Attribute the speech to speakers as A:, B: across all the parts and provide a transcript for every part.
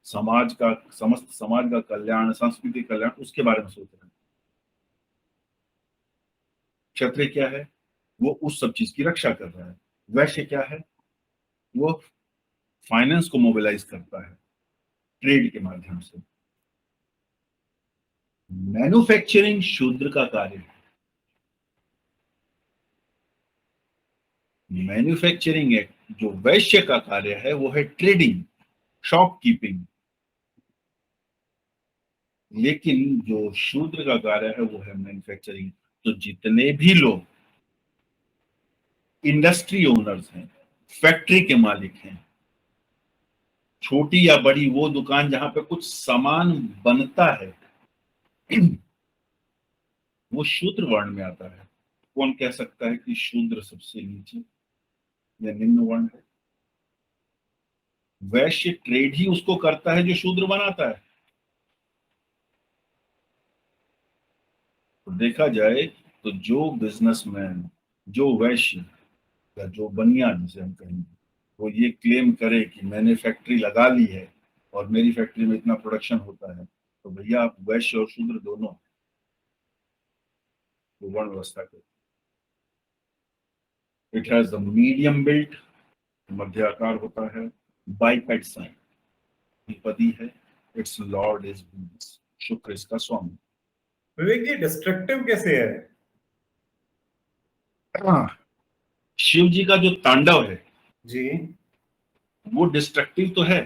A: समाज का, समस्त समाज का कल्याण, संस्कृति कल्याण, उसके बारे में सोच रहे हैं। क्षत्रिय क्या है? वो उस सब चीज की रक्षा कर रहा है। वैश्य क्या है? वो फाइनेंस को मोबिलाइज करता है ट्रेड के माध्यम से। मैन्युफैक्चरिंग शूद्र का कार्य है। मैन्युफैक्चरिंग है जो वैश्य का कार्य है, वो है ट्रेडिंग, शॉपकीपिंग। लेकिन जो शूद्र का कार्य है वो है मैन्युफैक्चरिंग। तो जितने भी लोग इंडस्ट्री ओनर्स हैं, फैक्ट्री के मालिक हैं, छोटी या बड़ी वो दुकान जहां पे कुछ सामान बनता है, वो शूद्र वर्ण में आता है। कौन कह सकता है कि शूद्र सबसे नीचे या निम्न वर्ण है? वैश्य ट्रेड ही उसको करता है जो शूद्र बनाता है। तो देखा जाए तो जो बिजनेसमैन, जो वैश्य या जो बनिया जिसे हम कहेंगे, वो ये क्लेम करे कि मैंने फैक्ट्री लगा ली है और मेरी फैक्ट्री में इतना प्रोडक्शन होता है, तो भैया आप वैश्य और शूद्र दोनों वर्ण व्यवस्था के। It has the medium built, मध्य आकार होता है, बाइपेड साइन, द्विपदी है। इट्स लॉर्ड इज वीनस, शुक्र इसका स्वामी।
B: विवेक जी, डिस्ट्रक्टिव कैसे है?
A: शिव जी का जो तांडव है
B: जी,
A: वो डिस्ट्रक्टिव तो है।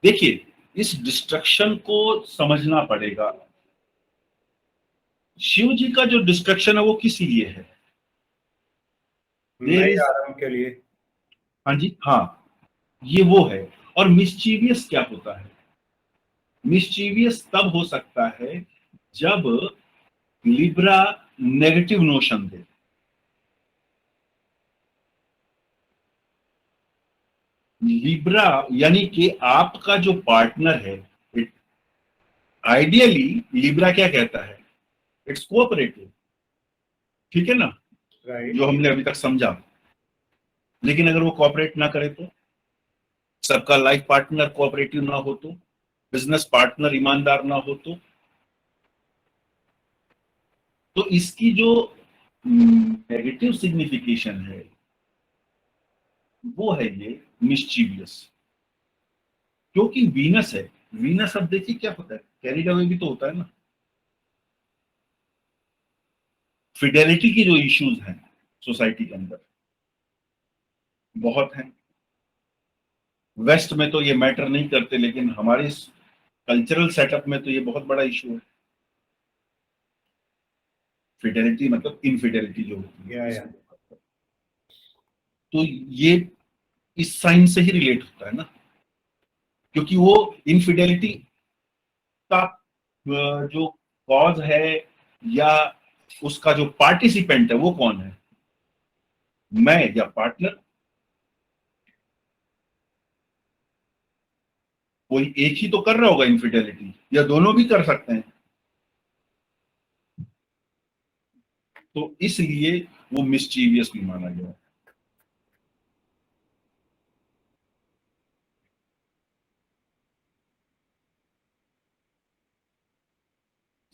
A: देखिए, इस डिस्ट्रक्शन को समझना पड़ेगा। शिव जी का जो डिस्ट्रक्शन है वो किस लिए है? देयर
B: नए
A: इज,
B: आरंभ के लिए।
A: हाँ जी, हाँ, ये वो है। और मिस्चीवियस क्या होता है? मिस्चीवियस तब हो सकता है जब लिब्रा नेगेटिव नोशन दे। लिब्रा यानी कि आपका जो पार्टनर है, आइडियली लिब्रा क्या कहता है? इट्स कोऑपरेटिव, ठीक है ना,
B: राइट।
A: जो हमने अभी तक समझा। लेकिन अगर वो कोऑपरेट ना करे तो, सबका लाइफ पार्टनर कोऑपरेटिव ना हो तो, बिजनेस पार्टनर ईमानदार ना हो तो इसकी जो नेगेटिव सिग्निफिकेशन है वो है ये मिस्चीवियस। क्योंकि वीनस है। वीनस, अब देखिए क्या होता है, कैरिड अवे भी तो होता है ना। फिडेलिटी की जो इश्यूज हैं सोसाइटी के अंदर बहुत हैं। वेस्ट में तो ये मैटर नहीं करते, लेकिन हमारे कल्चरल सेटअप में तो ये बहुत बड़ा इशू है। फिडेलिटी मतलब इनफिडेलिटी जो होती है।
B: या
A: तो ये इस साइन से ही रिलेट होता है ना, क्योंकि वो इनफिडेलिटी का जो कॉज है या उसका जो पार्टिसिपेंट है वो कौन है, मैं या पार्टनर? कोई एक ही तो कर रहा होगा इनफिडेलिटी, या दोनों भी कर सकते हैं। तो इसलिए वो मिस्चीवियस भी माना गया।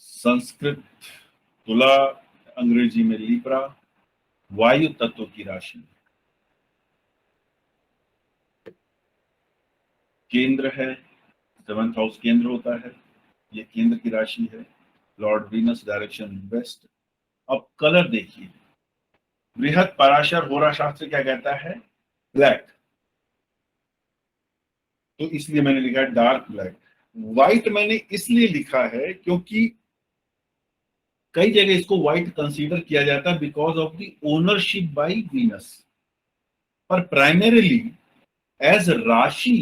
A: संस्कृत तुला, अंग्रेजी में लिब्रा, वायु तत्व की राशि, केंद्र है, सेवंथ हाउस केंद्र होता है, ये केंद्र की राशि है। Lord Venus direction waste. अब कलर देखिए, बृहद पराशर होरा शास्त्र क्या कहता है? ब्लैक। तो इसलिए मैंने लिखा है डार्क ब्लैक। व्हाइट मैंने इसलिए लिखा है क्योंकि कई जगह इसको व्हाइट कंसीडर किया जाता है because of the ownership by Venus, पर प्राइमरीली एज राशि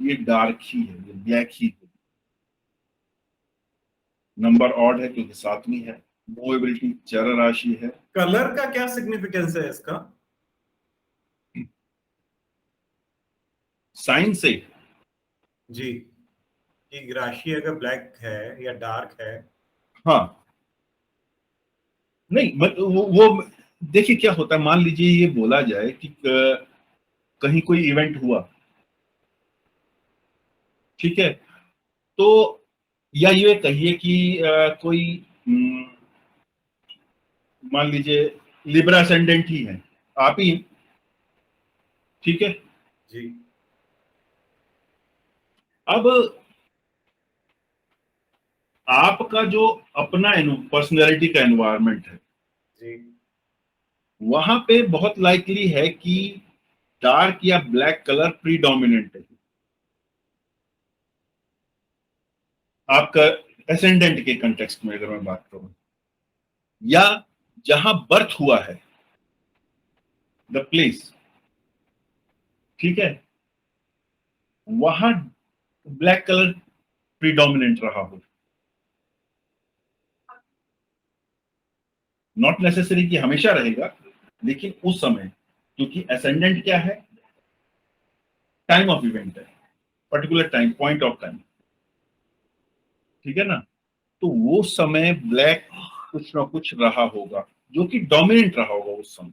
A: ये डार्क ही है, ये ब्लैक ही है। नंबर ऑड है क्योंकि सातवीं है। मूवेबिलिटी चर राशि है।
B: कलर का क्या सिग्निफिकेंस है इसका?
A: साइंस से
B: जी, कि राशि अगर ब्लैक है या डार्क है।
A: हाँ, नहीं वो देखिए क्या होता है, मान लीजिए ये बोला जाए कि कहीं कोई इवेंट हुआ ठीक है, तो या ये कहिए कि कोई मान लीजिए लिब्रा असेंडेंट ही है, आप ही हैं, ठीक है।
B: जी
A: अब आपका जो अपना पर्सनैलिटी का एनवायरनमेंट है,
B: जी
A: वहां पे बहुत लाइकली है कि डार्क या ब्लैक कलर प्रीडोमिनेंट है आपका एसेंडेंट के कंटेक्स्ट में, अगर मैं बात करूं, या जहां बर्थ हुआ है, द प्लेस, ठीक है, वहां ब्लैक कलर प्रीडोमिनेंट रहा हो। नॉट नेसेसरी कि हमेशा रहेगा, लेकिन उस समय, क्योंकि एसेंडेंट क्या है, टाइम ऑफ इवेंट है, particular time, point of time, ठीक है ना, तो वो समय ब्लैक कुछ ना कुछ रहा होगा जो कि डोमिनेंट रहा होगा उस समय,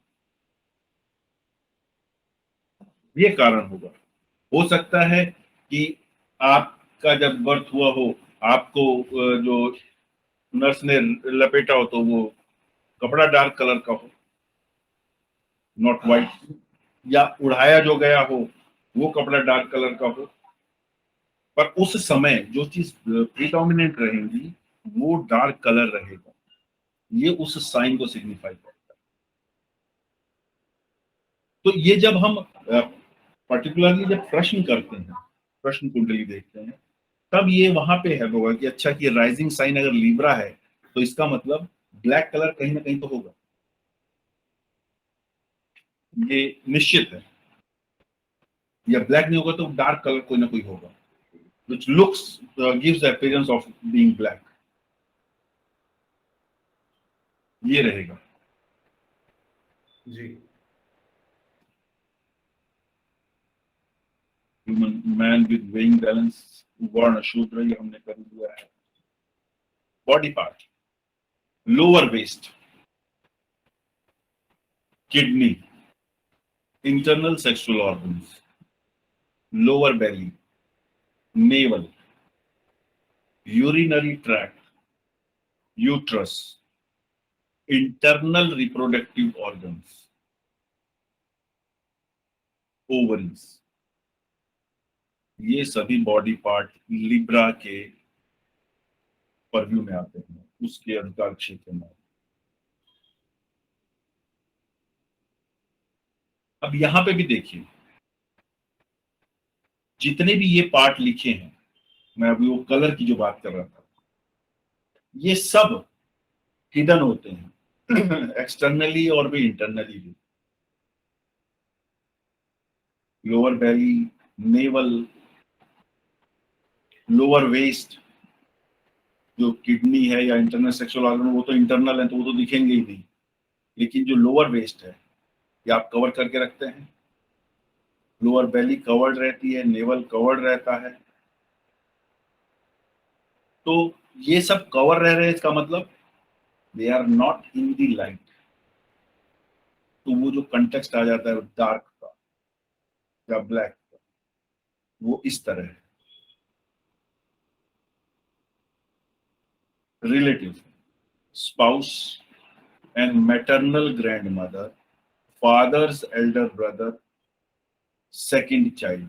A: ये कारण होगा। हो सकता है कि आपका जब बर्थ हुआ हो, आपको जो नर्स ने लपेटा हो तो वो कपड़ा डार्क कलर का हो, नॉट वाइट, या उड़ाया जो गया हो वो कपड़ा डार्क कलर का हो, पर उस समय जो चीज प्रीडोमिनेंट रहेगी वो डार्क कलर रहेगा, ये उस साइन को सिग्निफाई करता है। तो ये जब हम पर्टिकुलरली जब प्रश्न करते हैं, प्रश्न कुंडली देखते हैं, तब ये वहां पे है होगा कि अच्छा कि राइजिंग साइन अगर लीब्रा है तो इसका मतलब ब्लैक कलर कहीं ना कहीं तो होगा, ये निश्चित है, या ब्लैक नहीं होगा तो डार्क कलर कोई ना कोई होगा, which looks gives the appearance of being black, ये रहेगा।
B: जी
A: human man with weighing balance, वर्ण शूद्र, ये हमने कर दिया है। Body part, lower waist, kidney, internal sexual organs, lower belly, navel, urinary tract, uterus, internal reproductive organs, ovaries, ये सभी बॉडी पार्ट लिब्रा के परव्यू में आते हैं, उसके अधिकार क्षेत्र में। अब यहां पे भी देखिए, जितने भी ये पार्ट लिखे हैं, मैं अभी वो कलर की जो बात कर रहा था, ये सब हिडन होते हैं एक्सटर्नली और भी इंटरनली भी। Lower belly, navel, lower waist, जो किडनी है या इंटरनल सेक्सुअल ऑर्गन, वो तो इंटरनल है तो वो तो दिखेंगे ही नहीं, लेकिन जो लोअर वेस्ट है ये आप कवर करके रखते हैं, लोअर बेली कवर्ड रहती है, नेवल कवर्ड रहता है, तो ये सब कवर रह रहे हैं, इसका मतलब they are not in the light, तो वो जो कंटेक्स्ट आ जाता है डार्क का या ब्लैक का, वो इस तरह है। Relative, spouse and maternal grandmother, father's elder brother, second child,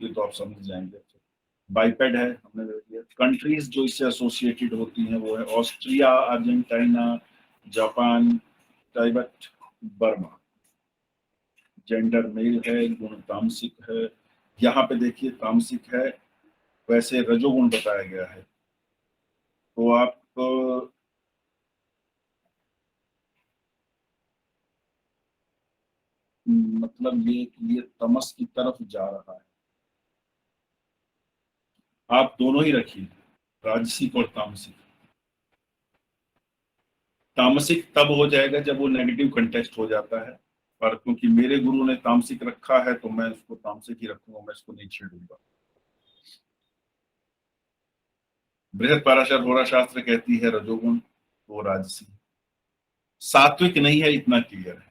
A: ये तो आप समझ जाएंगे। बाइपेड है, हमने देख लिया। कंट्रीज जो इससे एसोसिएटेड होती हैं वो है Austria, Argentina, Japan, Tibet, Burma. Gender male है, गुण तामसिक है, यहाँ पे देखिए तामसिक है, वैसे रजोगुण बताया गया है, तो आप मतलब ये तमस की तरफ जा रहा है, आप दोनों ही रखिए, राजसिक और तामसिक। तामसिक तब हो जाएगा जब वो नेगेटिव कंटेक्स्ट हो जाता है, पर क्योंकि मेरे गुरु ने तामसिक रखा है तो मैं उसको तामसिक ही रखूंगा, मैं इसको नहीं छेड़ूंगा। बृहद पराशर होरा शास्त्र कहती है रजोगुण वो राजसी, सात्विक नहीं है, इतना क्लियर है।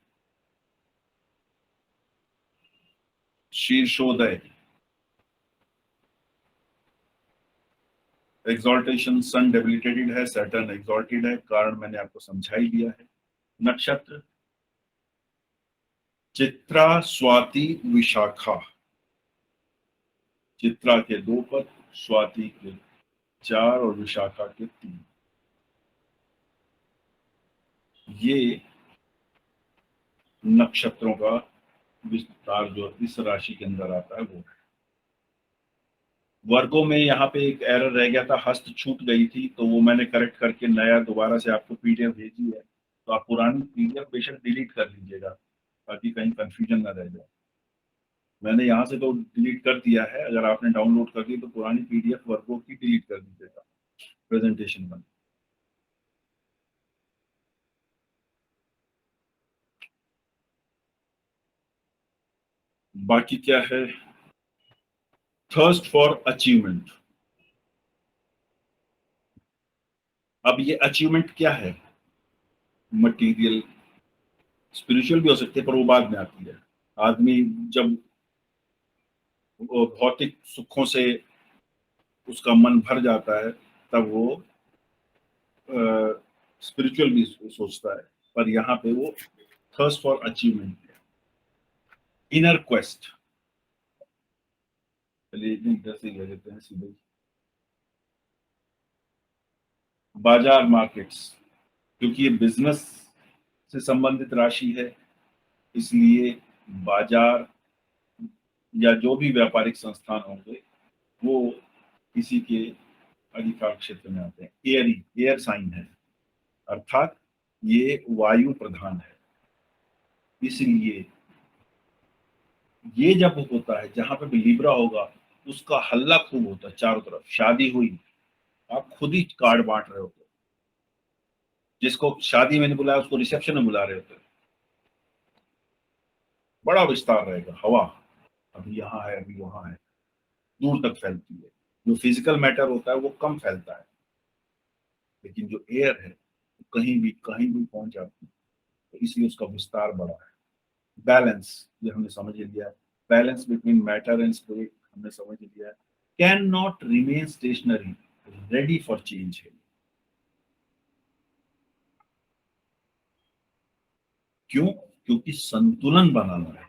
A: शीर्षोदय, एग्जॉल्टेशन, सन डेबिलिटेटेड है, सैटर्न एग्जॉल्टेड है, कारण मैंने आपको समझा ही दिया है। नक्षत्र चित्रा, स्वाति, विशाखा। चित्रा के 2 पद, स्वाति के 4 और विशाखा के 3। ये नक्षत्रों का विस्तार जो इस राशि के अंदर आता है वो है। वर्गों में यहाँ पे एक एरर रह गया था, हस्त छूट गई थी, तो वो मैंने करेक्ट करके नया दोबारा से आपको पीडीएफ भेजी है। तो आप पुरानी पीडीएफ बेशक डिलीट कर लीजिएगा ताकि कहीं कंफ्यूजन ना रह जाए। मैंने यहाँ से तो डिलीट कर दिया है, अगर आपने डाउनलोड कर दी तो पुरानी पीडीएफ वर्गों की डिलीट कर दीजिएगा प्रेजेंटेशन में। बाकी क्या है, थर्स्ट फॉर अचीवमेंट। अब ये अचीवमेंट क्या है, मटेरियल, स्पिरिचुअल भी हो सकते हैं, पर वो बाद में आती है। आदमी जब वो भौतिक सुखों से उसका मन भर जाता है तब वो स्पिरिचुअल भी सोचता है, पर यहाँ पे वो थर्स्ट फॉर अचीवमेंट है, इनर क्वेस्ट। चलिए इधर से ले लेते हैं सीधे। बाजार, मार्केट्स, क्योंकि ये बिजनेस से संबंधित राशि है इसलिए बाजार या जो भी व्यापारिक संस्थान होंगे वो किसी के अधिकार क्षेत्र में आते हैं। एयर साइन है, अर्थात ये वायु प्रधान है, इसलिए ये जब होता है जहां पे भी लिब्रा होगा उसका हल्ला खूब होता है चारों तरफ। शादी हुई, आप खुद ही कार्ड बांट रहे होते, जिसको शादी में नहीं बुलाया उसको रिसेप्शन में बुला रहे होते। बड़ा विस्तार रहेगा, हवा अभी यहाँ है अभी वहां है, दूर तक फैलती है। जो फिजिकल मैटर होता है वो कम फैलता है, लेकिन जो एयर है वो कहीं भी पहुंच जाती है, तो इसलिए उसका विस्तार बड़ा है। बैलेंस, ये हमने समझ लिया है, balance between matter and spirit हमने समझ लिया है। Can not remain stationery, ready for change है। क्यों? क्योंकि संतुलन बनाना है।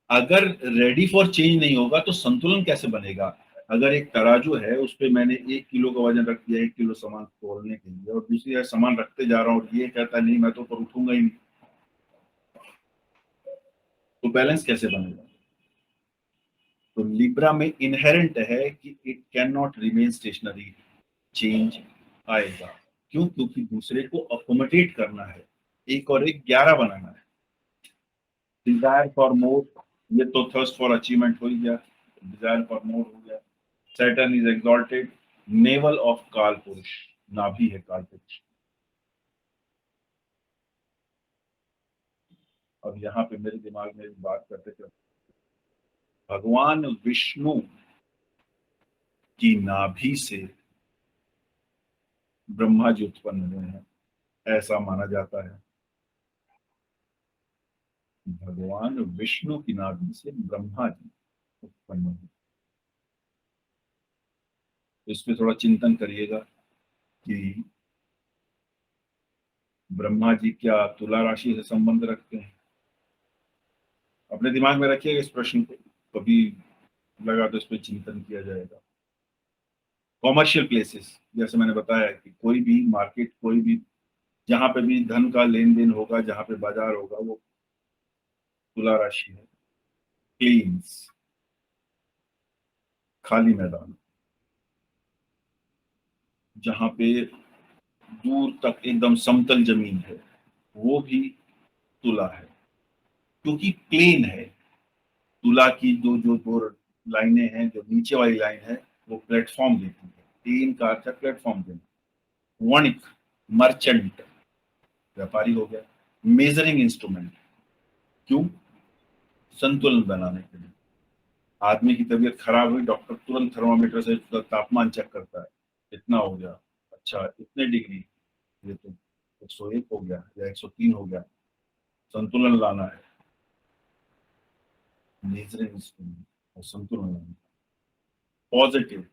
A: अगर रेडी फॉर चेंज नहीं होगा तो संतुलन कैसे बनेगा? अगर एक तराजू है उस पर मैंने 1 किलो का वजन रख दिया 1 किलो सामान तोलने के लिए, और दूसरी जगह सामान रखते जा रहा हूँ और ये कहता है नहीं मैं तो ऊपर उठूंगा ही नहीं, तो बैलेंस कैसे बनेगा? तो लिब्रा में इनहेरेंट है कि it can not remain stationery, change आएगा। क्यों? क्योंकि दूसरे को अकोमोडेट करना है, 1 और 1 11 बनाना है। डिजायर फॉर मोर, ये तो थर्स्ट फॉर अचीवमेंट हो ही गया, डिजायर फॉर मोर हो गया। Saturn is exalted, naval of काल पुरुष, नाभि है काल पुरुष। अब यहाँ पे मेरे दिमाग में बात करते थे, भगवान विष्णु की नाभि से ब्रह्मा जी उत्पन्न हुए हैं, ऐसा माना जाता है। भगवान विष्णु की नाभि से ब्रह्मा जी उत्पन्न हुए। तो इस पे थोड़ा चिंतन करिएगा कि ब्रह्मा जी क्या तुला राशि से संबंध रखते हैं? अपने दिमाग में रखिएगा इस प्रश्न को, कभी लगा तो इस पर चिंतन किया जाएगा। कॉमर्शियल प्लेसेस, जैसे मैंने बताया कि कोई भी मार्केट, कोई भी जहां पे भी धन का लेन देन होगा, जहां पे बाजार होगा, वो तुला राशि है। प्लेन्स, खाली मैदान, जहां पे दूर तक एकदम समतल जमीन है, वो भी तुला है, क्योंकि प्लेन है। तुला की जो जो दो लाइनें हैं, जो नीचे वाली लाइन है वो प्लेटफॉर्म देती है। प्लेन का अर्थ है प्लेटफॉर्म देना। वणिक, मर्चेंट, व्यापारी हो गया। मेजरिंग इंस्ट्रूमेंट, क्यों? संतुलन बनाने के लिए। आदमी की तबीयत खराब हुई, डॉक्टर तुरंत थर्मामीटर से उसका तापमान चेक करता है, इतना हो गया, अच्छा इतने डिग्री, ये तो 101 हो गया या 103 हो गया, संतुलन लाना है। मेजरिंग और संतुलन। पॉजिटिव,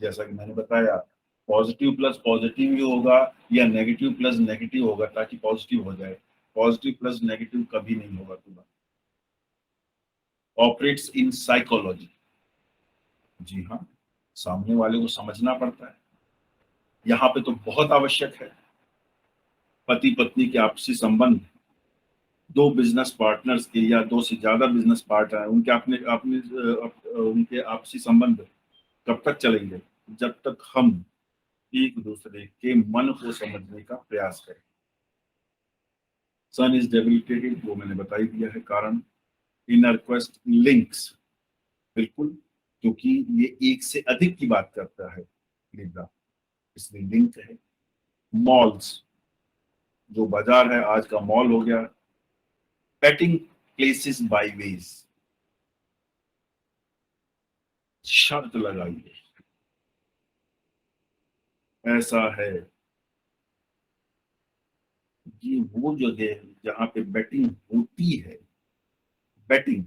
A: जैसा कि मैंने बताया, पॉजिटिव प्लस पॉजिटिव ही होगा या नेगेटिव प्लस नेगेटिव होगा ताकि पॉजिटिव हो जाए। पॉजिटिव प्लस नेगेटिव कभी नहीं होगा पूरा। ऑपरेट्स इन साइकोलॉजी, जी हाँ, सामने वाले को समझना पड़ता है, यहाँ पे तो बहुत आवश्यक है। पति पत्नी के आपसी संबंध, दो बिजनेस पार्टनर्स के या दो से ज्यादा बिजनेस पार्टनर हैं, उनके अपने अपने उनके आपसी संबंध कब तक चलेंगे? जब तक हम एक दूसरे के मन को समझने का प्रयास करें। सन इज डेबिलिटेटेड, वो मैंने बता ही दिया है कारण। इनर क्वेस्ट लिंक्स, बिल्कुल, क्योंकि ये एक से अधिक की बात करता है लिब्रा, इसलिए लिंक है। मॉल्स, जो बाजार है आज का मॉल हो गया। पेटिंग प्लेसेस बाय वेज, शर्त लगाइए, ऐसा है ये वो जगह है जहां पे बेटिंग होती है, बेटिंग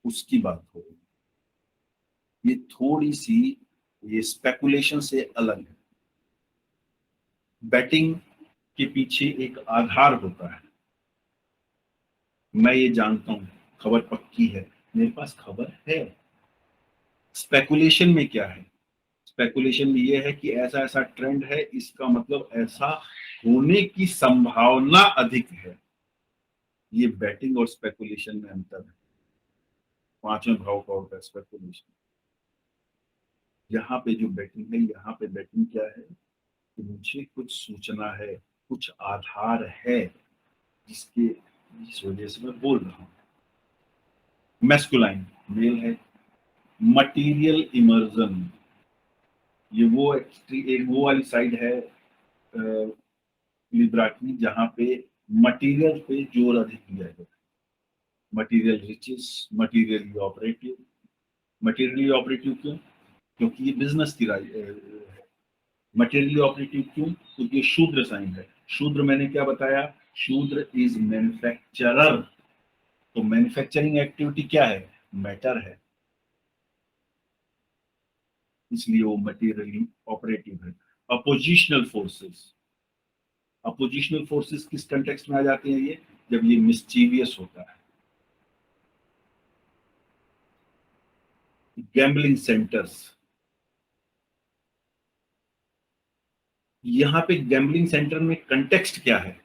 A: उसकी बात हो रही है। ये थोड़ी सी ये स्पेकुलेशन से अलग है। बेटिंग के पीछे एक आधार होता है, मैं ये जानता हूं, खबर पक्की है, मेरे पास खबर है। स्पेकुलेशन में क्या है? स्पेकुलेशन में ये है कि ऐसा ऐसा ट्रेंड है, इसका मतलब ऐसा होने की संभावना अधिक है। ये बैटिंग और स्पेकुलेशन में अंतर है। पांचवें भाव का होता है स्पेकुलेशन। यहाँ पे जो बैटिंग है, यहाँ पे बैटिंग क्या है कि मुझे कुछ सूचना है, कुछ आधार है जिसके जिस वजह से मैं बोल रहा हूँ। मैस्कुलाइन, मेल है। मटीरियल इमर्जन, ये वो एक वो वाली साइड है लिब्रा की जहाँ पे मटीरियल पे जोर अधिक दिया जाता है। Material riches, materially operative. Materially operative क्यों? क्योंकि ये बिजनेस की है। मटेरियली ऑपरेटिव क्यों? क्योंकि ये शूद्र साइन है। शूद्र मैंने क्या बताया? शूद्र इज मैन्युफैक्चरर। तो मैन्युफैक्चरिंग एक्टिविटी क्या है? मैटर है, इसलिए वो मटेरियली ऑपरेटिव है। अपोजिशनल फोर्सेस, अपोजिशनल फोर्सेस किस कंटेक्स्ट में आ जाते हैं ये? जब ये मिस्चीवियस होता है। गैम्बलिंग सेंटर्स, यहाँ पे गैम्बलिंग सेंटर में कंटेक्स्ट क्या है?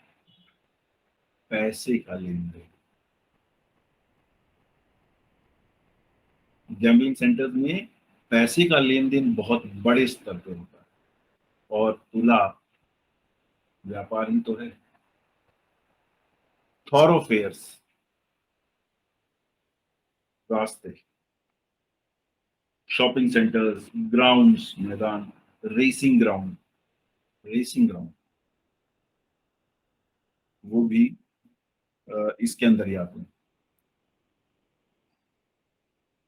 A: पैसे का लेन देन। गैम्बलिंग सेंटर्स में पैसे का लेन देन बहुत बड़े स्तर पे होता है, और तुला व्यापार ही तो है। थॉरोफेयर्स, रास्ते, शॉपिंग सेंटर्स, ग्राउंड्स, मैदान, रेसिंग ग्राउंड, रेसिंग ग्राउंड वो भी इसके अंदर ही आते हैं,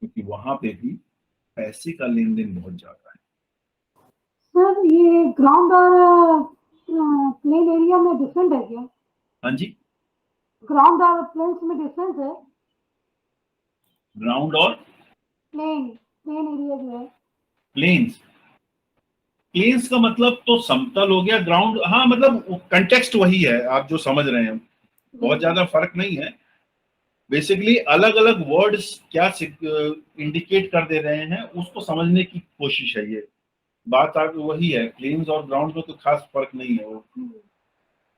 A: क्योंकि वहां पे भी पैसे का लेन देन बहुत ज्यादा है।
C: सर ये ग्राउंड और प्लेन एरिया में डिफरेंट है क्या?
A: हाँ जी,
C: ग्राउंड और प्लेन्स में डिफरेंस है?
A: ग्राउंड और
C: प्लेन प्लेन एरिया जो है।
A: प्लेन्स, प्लेन्स का मतलब तो समतल हो गया। ग्राउंड, हाँ, मतलब कंटेक्स्ट वही है, आप जो समझ रहे हैं, बहुत ज्यादा फर्क नहीं है। बेसिकली अलग अलग वर्ड्स क्या इंडिकेट कर दे रहे हैं उसको समझने की कोशिश है। ये बात आगे वही है, प्लेन्स और ग्राउंड में तो खास फर्क नहीं है। वो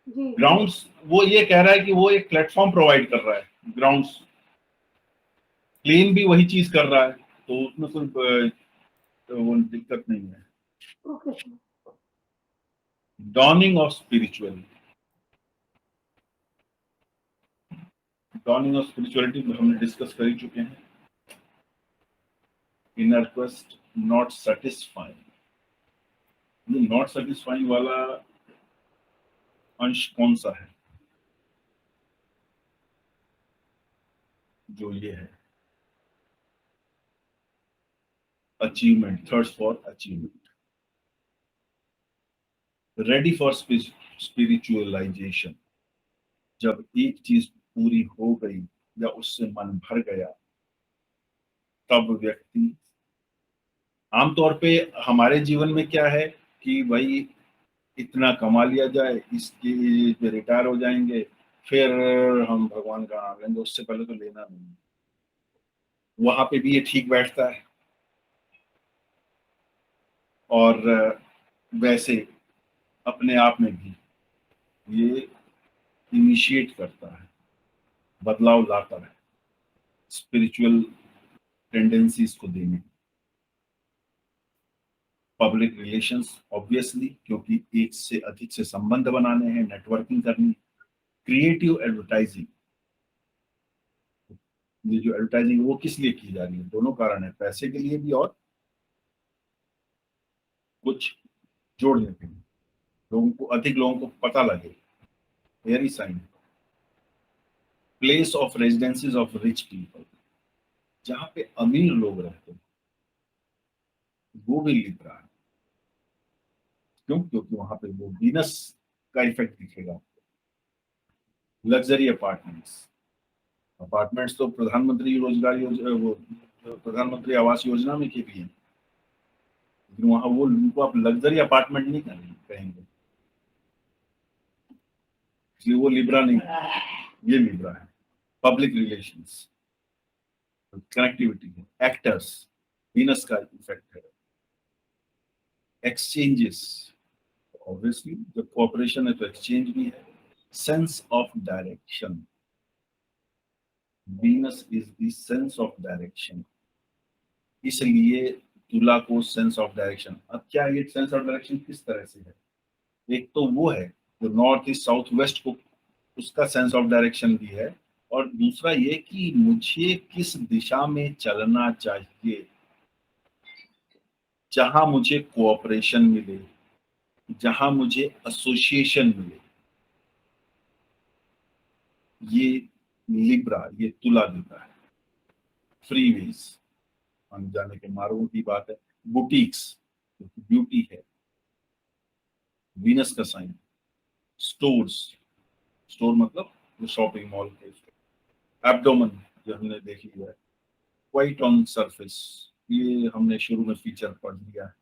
C: जी
A: ग्राउंड्स, वो ये कह रहा है कि वो एक प्लेटफॉर्म प्रोवाइड कर रहा है ग्राउंड्स। प्लेन भी वही चीज कर रहा है, तो उसमें कोई वो दिक्कत नहीं है।
C: Okay sir.
A: Dawning of spirituality, dawning of spirituality हमने डिस्कस कर ही चुके हैं। इनर क्वेस्ट, नॉट सेटिस्फाइंग, ये नॉट सेटिस्फाइंग वाला अंश कौन सा है? जो ये है achievement, thirst for achievement, ready for spiritualisation. जब एक चीज पूरी हो गई या उससे मन भर गया, तब व्यक्ति, आमतौर पे हमारे जीवन में क्या है कि भाई इतना कमा लिया जाए, इसकी एज पे रिटायर हो जाएंगे, फिर हम भगवान का नाम लेंगे, उससे पहले तो लेना नहीं। वहां पे भी ये ठीक बैठता है। और वैसे अपने आप में भी ये इनिशिएट करता है, बदलाव लाता है स्पिरिचुअल टेंडेंसीज को देने। पब्लिक रिलेशंस ऑब्वियसली, क्योंकि एक से अधिक से संबंध बनाने हैं, नेटवर्किंग करनी। क्रिएटिव एडवर्टाइजिंग, ये जो एडवर्टाइजिंग वो किस लिए की जा रही है? दोनों कारण है, पैसे के लिए भी और कुछ जोड़ने के लिए, अधिक लोगों को पता लगे। Very sign. Place of residencies of rich people, जहां पे अमीर लोग रहते हैं, वो भी लिब्रा है। क्यों? क्योंकि वहां पे वो वीनस का इफेक्ट दिखेगा। लग्जरी अपार्टमेंट्स तो प्रधानमंत्री रोजगार योजना, वो प्रधानमंत्री आवास योजना में के भी हैं, लेकिन वहां वो उनको आप लग्जरी अपार्टमेंट नहीं कहेंगे, इसलिए वो लिब्रा नहीं, ये लिब्रा है। पब्लिक रिलेशंस, कनेक्टिविटी है। एक्टर्स, वीनस का इफेक्ट है। एक्सचेंजेस, ऑब्वियसली जब कोऑपरेशन है तो एक्सचेंज भी है। Sense of direction, Venus is the sense of direction, इसलिए तुला को सेंस ऑफ डायरेक्शन। अब क्या ये सेंस ऑफ डायरेक्शन किस तरह से है? एक तो वो है जो नॉर्थ ईस्ट साउथ वेस्ट को, उसका सेंस ऑफ डायरेक्शन भी है, और दूसरा ये कि मुझे किस दिशा में चलना चाहिए, जहां मुझे कोऑपरेशन मिले, जहां मुझे एसोसिएशन मिले। ये लिब्रा, ये तुला देता है। फ्रीवेज, हम जाने के मार्गों की बात है। बुटीक्स, ब्यूटी है, वीनस का साइन। स्टोर्स, स्टोर मतलब जो शॉपिंग मॉल के। एब्डोमेन, जो हमने देख लिया है। क्वाइट ऑन सरफेस, ये हमने शुरू में फीचर पढ़ लिया है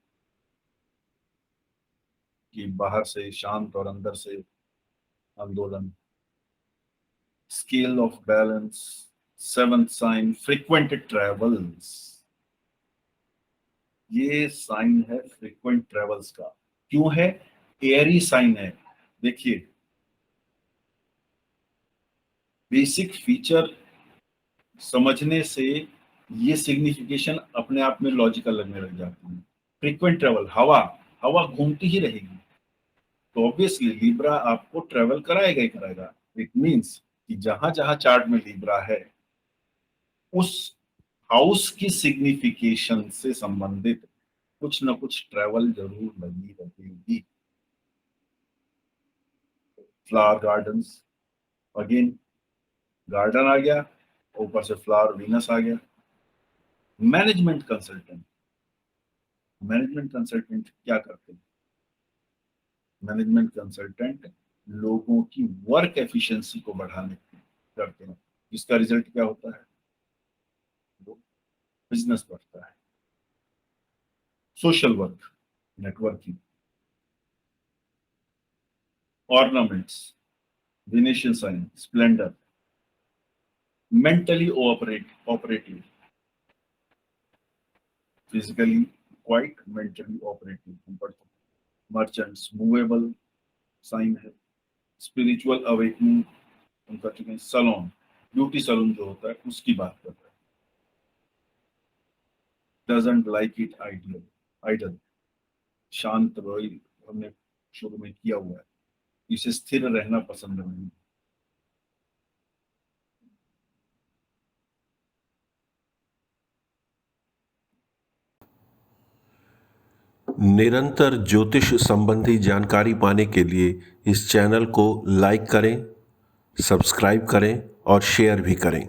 A: कि बाहर से शांत और अंदर से आंदोलन। Scale of balance, seventh sign, frequent travels, ये साइन है फ्रीक्वेंट ट्रेवल्स का। क्यों है? एयरी साइन है। देखिए, बेसिक फीचर समझने से ये सिग्निफिकेशन अपने आप में लॉजिकल लगने लग जाती है। फ्रीक्वेंट ट्रेवल, हवा घूमती ही रहेगी, तो ऑब्वियसली लिब्रा आपको ट्रेवल कराएगा ही कराएगा। इट मींस कि जहां जहां चार्ट में लिब्रा है, उस हाउस की सिग्निफिकेशन से संबंधित कुछ न कुछ ट्रेवल जरूर लगी रहेगी। फ्लावर गार्डन्स, अगेन गार्डन आ गया, ऊपर से फ्लावर वीनस आ गया। मैनेजमेंट कंसल्टेंट, मैनेजमेंट कंसल्टेंट क्या करते हैं? मैनेजमेंट कंसल्टेंट लोगों की वर्क एफिशिएंसी को बढ़ाने करते हैं, जिसका रिजल्ट क्या होता है? बिजनेस बढ़ता है। Social work, networking. Ornaments, Venetian sign, splendour. Mentally operative, physically quiet, mentally operative. Merchants, movable sign है। स्पिरिचुअल अवेकनिंग उनका ठीक है। सलोन, ब्यूटी सलून जो होता है उसकी बात कर रहा है। डजंट लाइक इट आइडल, शांत रोई, हमने शुरू में किया हुआ है, इसे स्थिर रहना पसंद नहीं।
D: निरंतर ज्योतिष संबंधी जानकारी पाने के लिए इस चैनल को लाइक करें, सब्सक्राइब करें और शेयर भी करें।